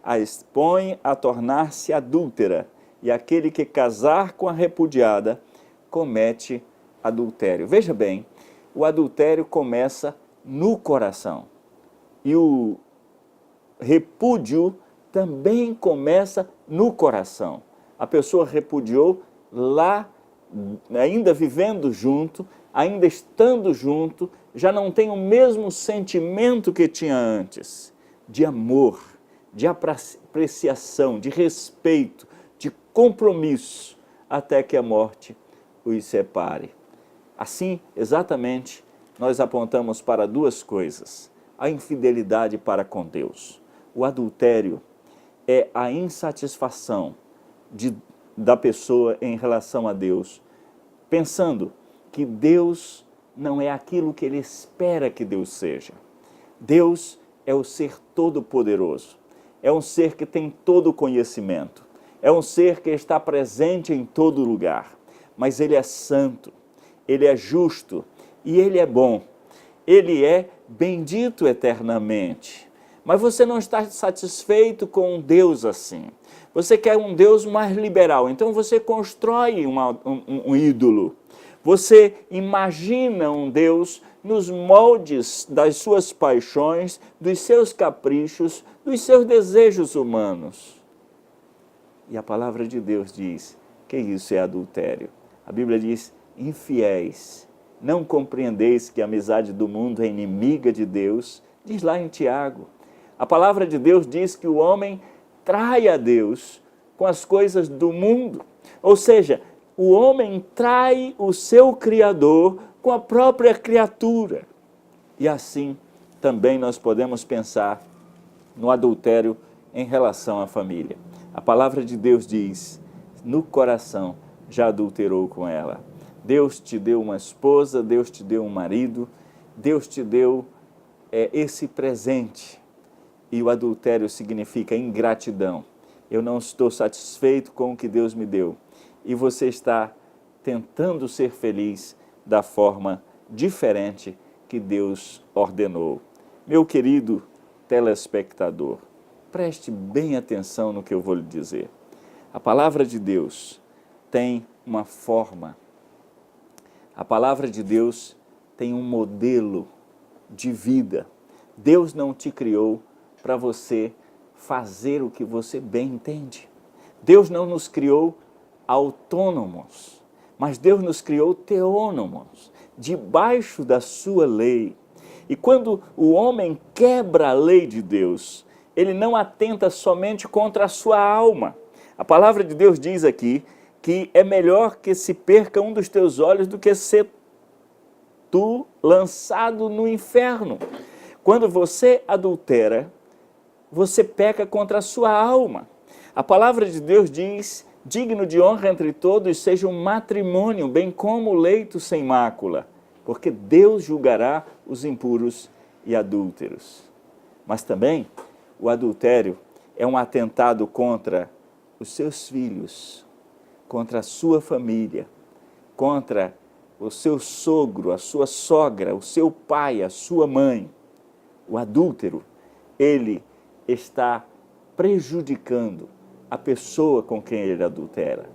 a expõe a tornar-se adúltera, e aquele que casar com a repudiada, comete adultério. Veja bem, o adultério começa no coração. E o repúdio também começa no coração. A pessoa repudiou lá, ainda vivendo junto, ainda estando junto, já não tem o mesmo sentimento que tinha antes, de amor, de apreciação, de respeito, de compromisso, até que a morte os separe. Assim, exatamente, nós apontamos para duas coisas. A infidelidade para com Deus. O adultério é a insatisfação da pessoa em relação a Deus, pensando que Deus não é aquilo que ele espera que Deus seja. Deus é o ser todo-poderoso, é um ser que tem todo o conhecimento, é um ser que está presente em todo lugar, mas ele é santo, ele é justo e ele é bom. Ele é bendito eternamente. Mas você não está satisfeito com um Deus assim. Você quer um Deus mais liberal. Então você constrói um ídolo. Você imagina um Deus nos moldes das suas paixões, dos seus caprichos, dos seus desejos humanos. E a palavra de Deus diz que isso é adultério. A Bíblia diz, infiéis. Não compreendeis que a amizade do mundo é inimiga de Deus? Diz lá em Tiago. A palavra de Deus diz que o homem trai a Deus com as coisas do mundo. Ou seja, o homem trai o seu Criador com a própria criatura. E assim também nós podemos pensar no adultério em relação à família. A palavra de Deus diz, no coração já adulterou com ela. Deus te deu uma esposa, Deus te deu um marido, Deus te deu esse presente. E o adultério significa ingratidão. Eu não estou satisfeito com o que Deus me deu. E você está tentando ser feliz da forma diferente que Deus ordenou. Meu querido telespectador, preste bem atenção no que eu vou lhe dizer. A palavra de Deus tem uma forma. A palavra de Deus tem um modelo de vida. Deus não te criou para você fazer o que você bem entende. Deus não nos criou autônomos, mas Deus nos criou teônomos, debaixo da sua lei. E quando o homem quebra a lei de Deus, ele não atenta somente contra a sua alma. A palavra de Deus diz aqui que é melhor que se perca um dos teus olhos do que ser tu lançado no inferno. Quando você adultera, você peca contra a sua alma. A palavra de Deus diz: digno de honra entre todos seja um matrimônio, bem como o leito sem mácula, porque Deus julgará os impuros e adúlteros. Mas também o adultério é um atentado contra os seus filhos, contra a sua família, contra o seu sogro, a sua sogra, o seu pai, a sua mãe. O adúltero, ele está prejudicando a pessoa com quem ele adultera.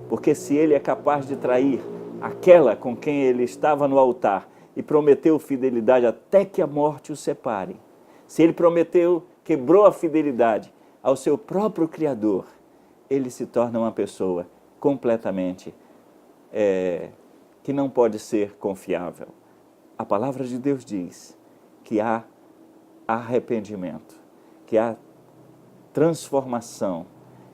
Porque se ele é capaz de trair aquela com quem ele estava no altar e prometeu fidelidade até que a morte o separe, se ele quebrou a fidelidade ao seu próprio Criador, ele se torna uma pessoa completamente que não pode ser confiável. A palavra de Deus diz que há arrependimento, que há transformação,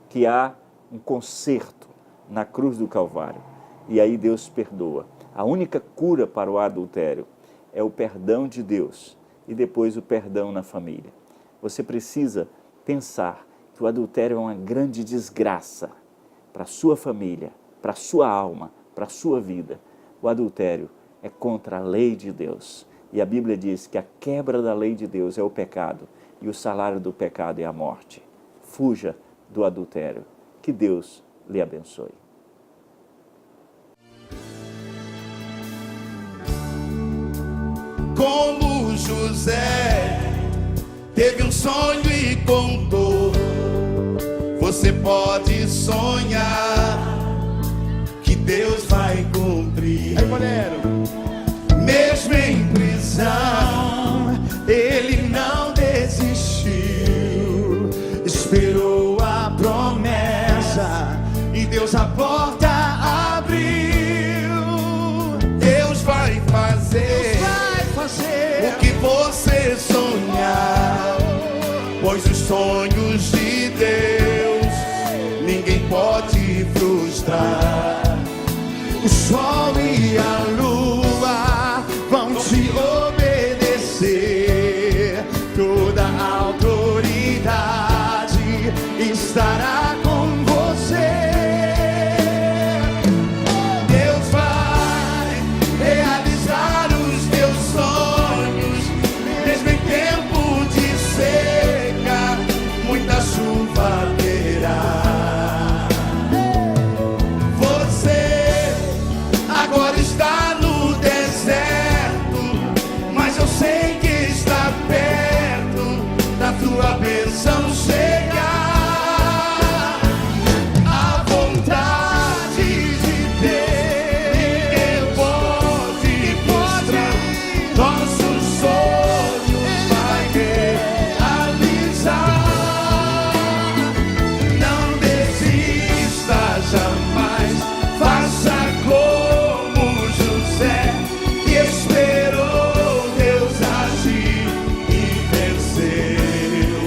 que há um conserto na cruz do Calvário. E aí Deus perdoa. A única cura para o adultério é o perdão de Deus e depois o perdão na família. Você precisa pensar que o adultério é uma grande desgraça para a sua família, para a sua alma, para a sua vida. O adultério é contra a lei de Deus. E a Bíblia diz que a quebra da lei de Deus é o pecado e o salário do pecado é a morte. Fuja do adultério. Que Deus lhe abençoe. Como José teve um sonho e contou, você pode sonhar que Deus vai cumprir. Mesmo em prisão, ele não desistiu, esperou a promessa e Deus a porta abriu. Deus vai fazer o que você sonhar, pois os sonhos de Deus ninguém pode frustrar. O sol e a lua vão te obedecer, toda a autoridade estará com você. Deus vai realizar os teus sonhos, mesmo em tempo de seca, muita chuva terá. Você agora está no deserto, mas eu sei que está perto da tua bênção chegar. A vontade de Deus ninguém pode frustrar. Nossos sonhos vai realizar. Não desista jamais, faça como José, que esperou Deus agir e venceu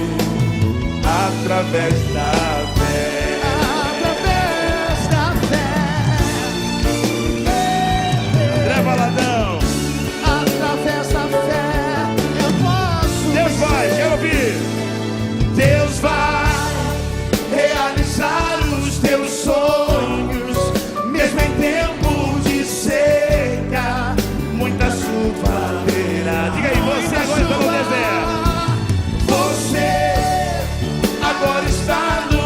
através da fé. Através da fé. André Valadão. Através da fé eu posso. Deus vai, quero ouvir. Deus vai realizar os teus sonhos, mesmo em tempo de seca, muita chuva terá. Diga aí, você agora está no deserto. Você agora está no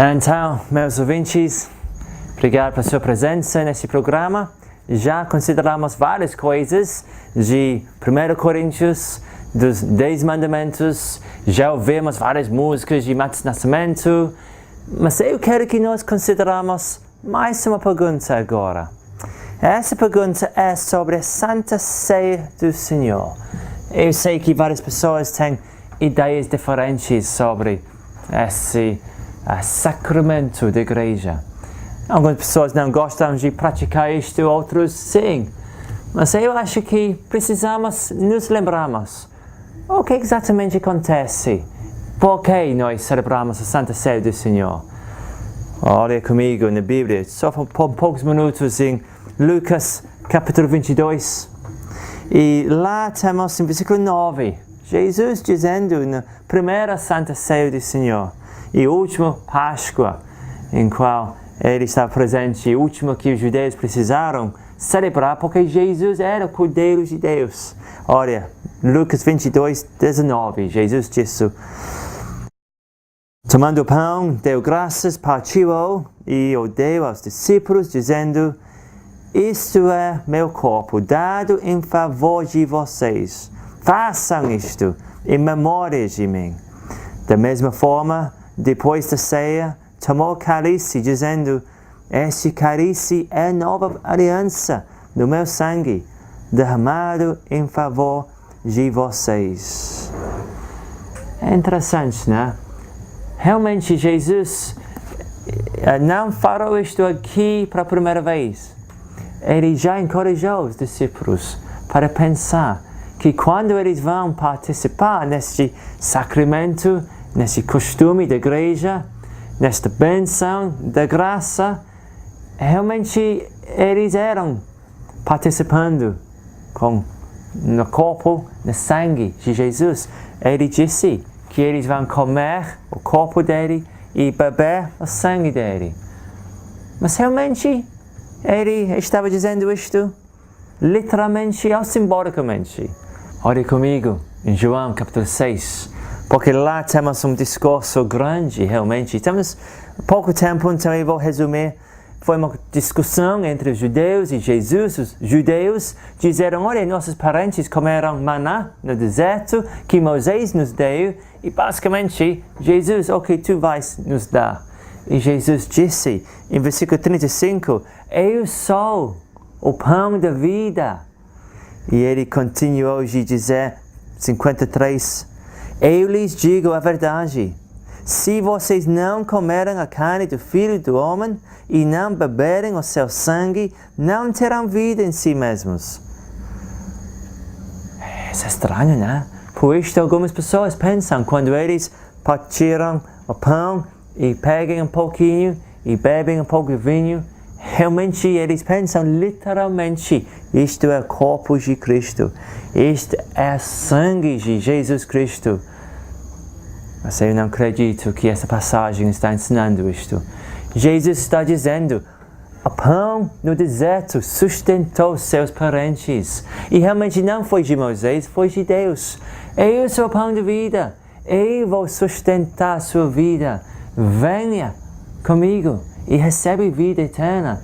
Então, meus ouvintes, obrigado pela sua presença nesse programa. Já consideramos várias coisas de 1 Coríntios, dos 10 mandamentos, já ouvimos várias músicas de Matos Nascimento, mas eu quero que nós consideramos mais uma pergunta agora. Essa pergunta é sobre a Santa Ceia do Senhor. Eu sei que várias pessoas têm ideias diferentes sobre esse sacramento da igreja. Algumas pessoas não gostam de praticar isto, outros sim. Mas eu acho que precisamos nos lembrarmos o que exatamente acontece. Por que nós celebramos a Santa Ceia do Senhor? Olha comigo na Bíblia, só por poucos minutos em Lucas capítulo 22. E lá temos em versículo 9, Jesus dizendo na primeira Santa Ceia do Senhor e última Páscoa, em qual ele estava presente, o último que os judeus precisaram celebrar, porque Jesus era o Cordeiro de Deus. Olha, Lucas 22, 19, Jesus disse: tomando o pão, deu graças, partiu-o e o deu aos discípulos, dizendo: isto é meu corpo, dado em favor de vocês. Façam isto em memória de mim. Da mesma forma, depois da ceia, tomou o cálice, dizendo: este cálice é a nova aliança no meu sangue, derramado em favor de vocês. É interessante, né? Realmente Jesus não falou isto aqui para a primeira vez. Ele já encorajou os discípulos para pensar que quando eles vão participar neste sacramento, nesse costume da igreja, nesta bênção da graça, realmente eles eram participando no corpo, no sangue de Jesus. Ele disse que eles vão comer o corpo dele e beber o sangue dele. Mas realmente ele estava dizendo isto literalmente ou simbolicamente. Olhe comigo em João capítulo 6, porque lá temos um discurso grande realmente. Temos pouco tempo, então eu vou resumir. Foi uma discussão entre os judeus e Jesus. Os judeus disseram: olha, nossos parentes comeram maná no deserto que Moisés nos deu, e basicamente Jesus, o que tu vais nos dar? E Jesus disse em versículo 35: eu sou o pão da vida. E ele continuou a dizer, 53, eu lhes digo a verdade. Se vocês não comerem a carne do Filho do Homem e não beberem o seu sangue, não terão vida em si mesmos. Isso é estranho, né? Por isso algumas pessoas pensam, quando eles partiram o pão e pegam um pouquinho e bebem um pouco de vinho, realmente eles pensam literalmente: isto é o corpo de Cristo, isto é o sangue de Jesus Cristo. Mas eu não acredito que essa passagem está ensinando isto. Jesus está dizendo: o pão no deserto sustentou seus parentes. E realmente não foi de Moisés, foi de Deus. Eu sou o pão da vida. Eu vou sustentar a sua vida. Venha comigo e recebe vida eterna.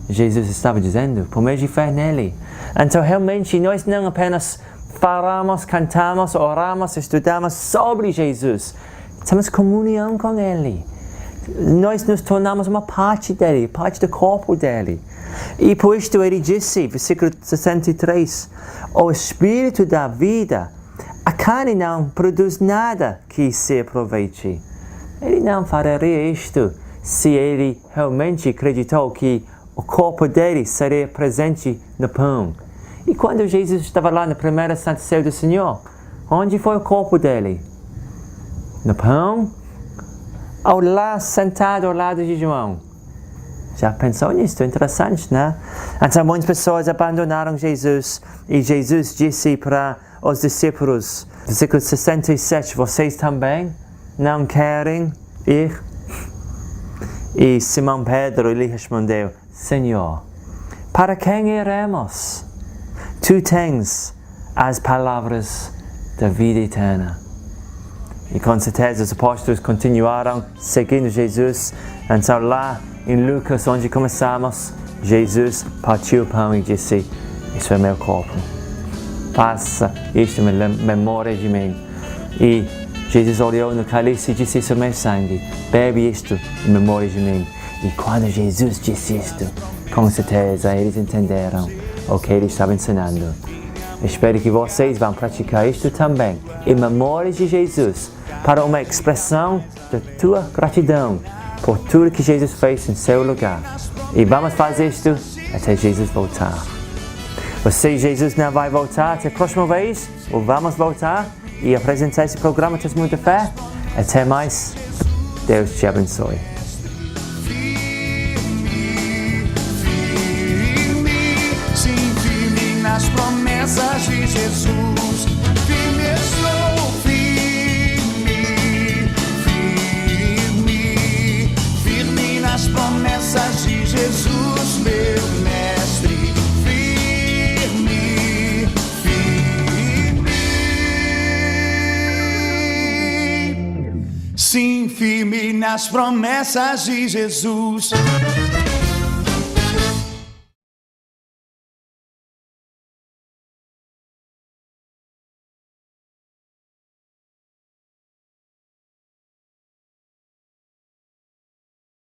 Jesus estava dizendo, por meio de fé nele. Então realmente nós não apenas falamos, cantamos, oramos, estudamos sobre Jesus. Temos comunhão com ele. Nós nos tornamos uma parte dele, parte do corpo dele. E por isto ele disse, versículo 63, o Espírito da vida, a carne não produz nada que se aproveite. Ele não faria isto se ele realmente acreditou que o corpo dele seria presente no pão. E quando Jesus estava lá na primeira Santa Ceia do Senhor, onde foi o corpo dele? No pão? Ou lá sentado ao lado de João? Já pensou nisso? Interessante, né? Então muitas pessoas abandonaram Jesus e Jesus disse para os discípulos, versículo 67, vocês também não querem ir? E Simão Pedro lhe respondeu, Senhor, para quem iremos? Tu tens as palavras da vida eterna. E com certeza os apóstolos continuaram seguindo Jesus. Então lá em Lucas, onde começamos, Jesus partiu o pão e disse: isso é meu corpo. Faça isto em memória de mim. E Jesus olhou no cálice e disse: isso é meu sangue. Bebe isto em memória de mim. E quando Jesus disse isto, com certeza eles entenderam o que ele estava ensinando. Espero que vocês vão praticar isto também, em memória de Jesus, para uma expressão da tua gratidão por tudo que Jesus fez em seu lugar. E vamos fazer isto até Jesus voltar. Você, Jesus, não vai voltar até a próxima vez? Ou vamos voltar e apresentar esse programa Testemunho da Fé? Até mais. Deus te abençoe. Nas promessas de Jesus, firme estou, firme nas promessas de Jesus, meu mestre, firme. Sim, firme nas promessas de Jesus.